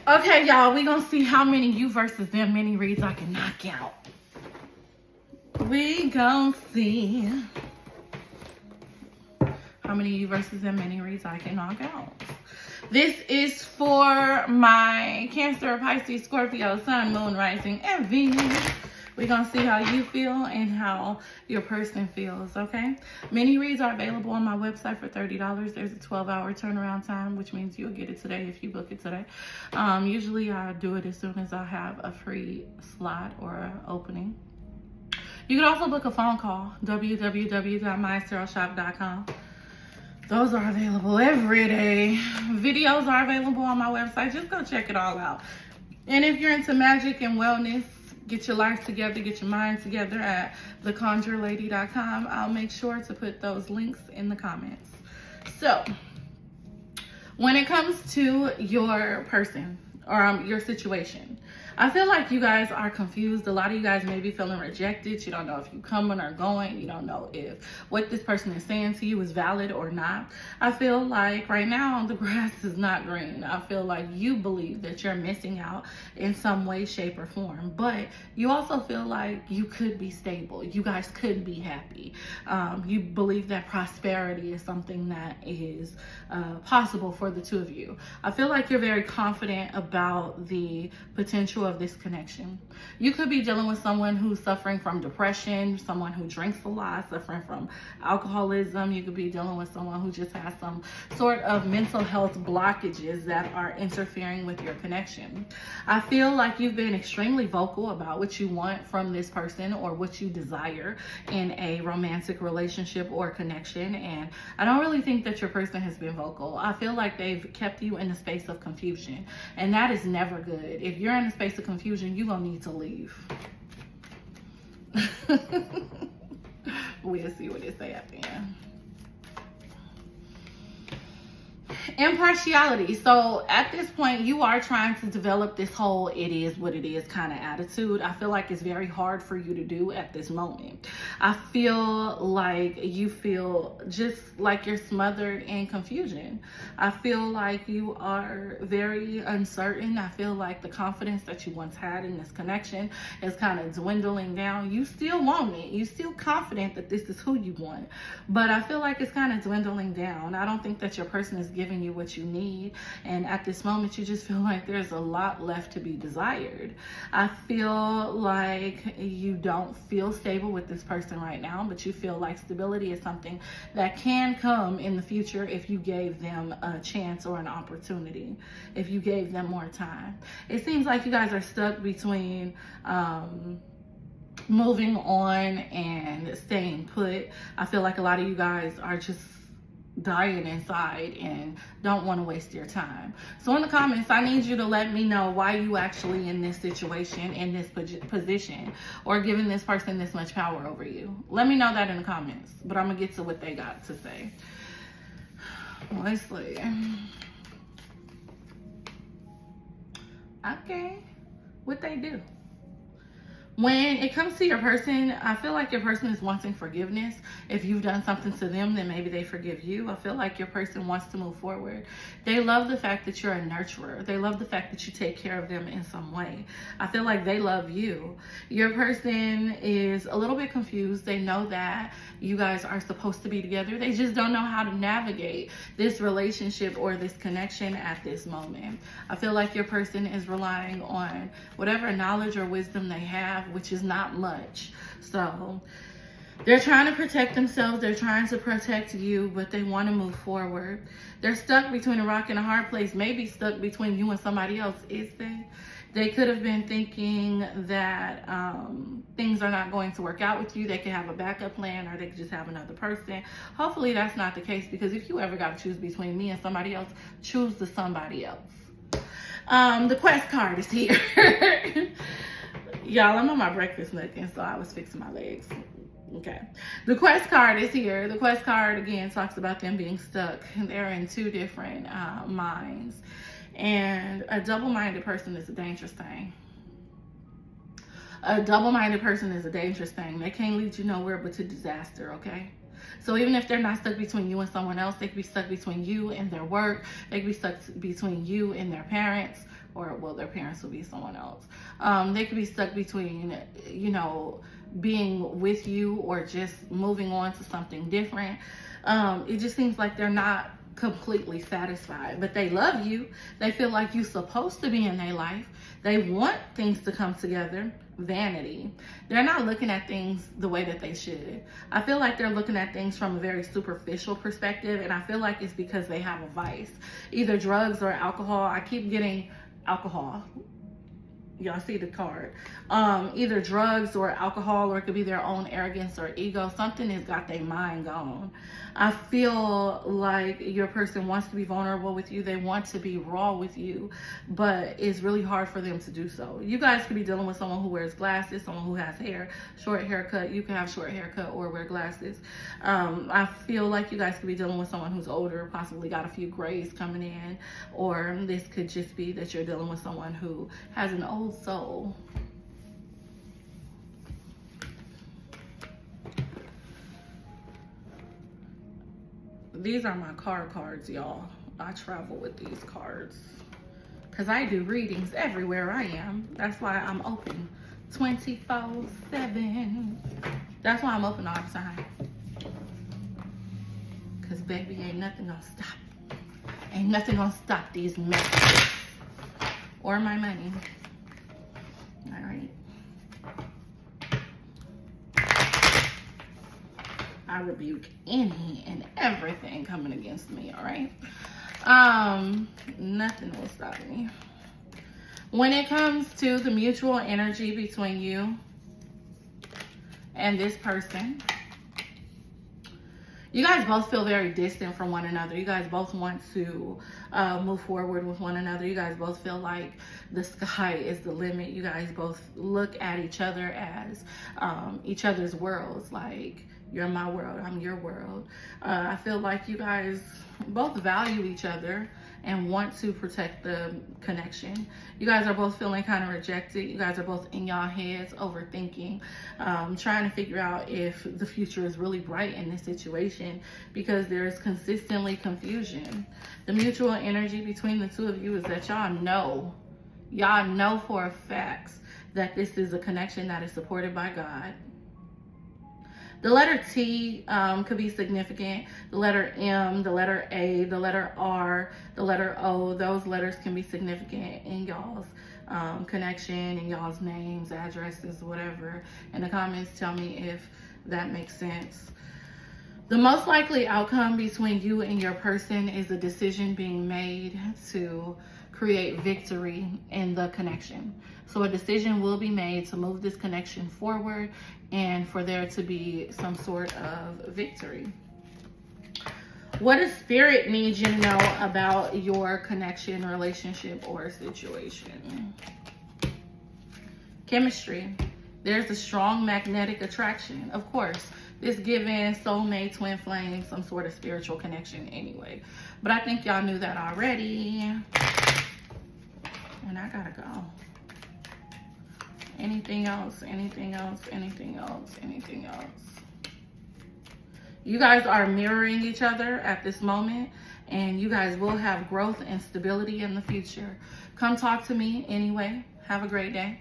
Okay, y'all, we gonna see how many you versus them mini reads I can knock out. We gonna see how many you versus them mini reads I can knock out. This is for my Cancer, Pisces, Scorpio, Sun, Moon, Rising, and Venus. We're going to see how you feel and how your person feels, okay? Mini reads are available on my website for $30. There's a 12-hour turnaround time, which means you'll get it today if you book it today. Usually I do it as soon as I have a free slot or an opening. You can also book a phone call, www.myeisha.com. Those are available every day. Videos are available on my website. Just go check it all out. And if you're into magic and wellness, get your life together, get your mind together at theconjurelady.com. I'll make sure to put those links in the comments. So, when it comes to your person or your situation, I feel like you guys are confused. A lot of you guys may be feeling rejected. You don't know if you're coming or going. You don't know if what this person is saying to you is valid or not. I feel like right now the grass is not green. I feel like you believe that you're missing out in some way, shape, or form. But you also feel like you could be stable. You guys could be happy. You believe that prosperity is something that is possible for the two of you. I feel like you're very confident about the potential of this connection. You could be dealing with someone who's suffering from depression, someone who drinks a lot, suffering from alcoholism. You could be dealing with someone who just has some sort of mental health blockages that are interfering with your connection. I feel like you've been extremely vocal about what you want from this person or what you desire in a romantic relationship or connection, and I don't really think that your person has been vocal. I feel like they've kept you in a space of confusion, and that is never good. If you're in a space of confusion, you're gonna need to leave. We'll see what they say at the end. Impartiality. So at this point, you are trying to develop this whole it is what it is kind of attitude. I feel like it's very hard for you to do at this moment. I feel like you feel just like you're smothered in confusion. I feel like you are very uncertain. I feel like the confidence that you once had in this connection is kind of dwindling down. You still want it. You're still confident that this is who you want. But I feel like it's kind of dwindling down. I don't think that your person is giving you what you need, and at this moment you just feel like there's a lot left to be desired. I feel like you don't feel stable with this person right now, but you feel like stability is something that can come in the future if you gave them a chance or an opportunity, if you gave them more time. It seems like you guys are stuck between moving on and staying put. I feel like a lot of you guys are just dying inside and don't want to waste your time. So in the comments, I need you to let me know why you actually in this situation, in this position, or giving this person this much power over you. Let me know that in the comments, but I'm gonna get to what they got to say. Let's see. Okay, what they do. When it comes to your person, I feel like your person is wanting forgiveness. If you've done something to them, then maybe they forgive you. I feel like your person wants to move forward. They love the fact that you're a nurturer. They love the fact that you take care of them in some way. I feel like they love you. Your person is a little bit confused. They know that you guys are supposed to be together. They just don't know how to navigate this relationship or this connection at this moment. I feel like your person is relying on whatever knowledge or wisdom they have, which is not much. So they're trying to protect themselves. They're trying to protect you, but they want to move forward. They're stuck between a rock and a hard place, maybe stuck between you and somebody else. Is they? They could have been thinking that things are not going to work out with you. They could have a backup plan, or they could just have another person. Hopefully that's not the case, because if you ever got to choose between me and somebody else, choose the somebody else. The quest card is here. Y'all, I'm on my breakfast nooking, so I was fixing my legs. Okay. The quest card is here. The quest card, again, talks about them being stuck. And they're in two different minds. And a double-minded person is a dangerous thing. A double-minded person is a dangerous thing. They can't lead you nowhere but to disaster, okay? So even if they're not stuck between you and someone else, they could be stuck between you and their work. They could be stuck between you and their parents. or well, their parents will be someone else. They could be stuck between, you know, being with you or just moving on to something different. It just seems like they're not completely satisfied, but they love you. They feel like you're supposed to be in their life. They want things to come together. Vanity. They're not looking at things the way that they should. I feel like they're looking at things from a very superficial perspective, and I feel like it's because they have a vice, either drugs or alcohol. I keep getting alcohol. Y'all see the card. Either drugs or alcohol, or it could be their own arrogance or ego. Something has got their mind gone. I feel like your person wants to be vulnerable with you. They want to be raw with you, but it's really hard for them to do so. You guys could be dealing with someone who wears glasses, someone who has hair, short haircut. You can have short haircut or wear glasses. I feel like you guys could be dealing with someone who's older, possibly got a few grays coming in, or this could just be that you're dealing with someone who has an old soul. These are my card cards, y'all. I travel with these cards because I do readings everywhere I am. That's why I'm open 24/7. That's why I'm open all the time. Because baby, ain't nothing gonna stop. Ain't nothing gonna stop these messages or my money. All right. I rebuke any and everything coming against me, all right? Nothing will stop me. When it comes to the mutual energy between you and this person, you guys both feel very distant from one another. You guys both want to move forward with one another. You guys both feel like the sky is the limit. You guys both look at each other as each other's worlds. Like, you're my world, I'm your world. I feel like you guys both value each other and want to protect the connection. You guys are both feeling kind of rejected. You guys are both in y'all heads overthinking, trying to figure out if the future is really bright in this situation because there's consistently confusion. The mutual energy between the two of you is that y'all know for a fact that this is a connection that is supported by God. The letter T could be significant. The letter M, the letter A, the letter R, the letter O, those letters can be significant in y'all's connection, in y'all's names, addresses, whatever. In the comments, tell me if that makes sense. The most likely outcome between you and your person is a decision being made to create victory in the connection. So a decision will be made to move this connection forward and for there to be some sort of victory. What does Spirit need you to know about your connection, relationship, or situation? Chemistry. There's a strong magnetic attraction. Of course, this giving soulmate, twin flame, some sort of spiritual connection anyway. But I think y'all knew that already. And I gotta go. Anything else? Anything else? Anything else? Anything else? You guys are mirroring each other at this moment, and you guys will have growth and stability in the future. Come talk to me anyway. Have a great day.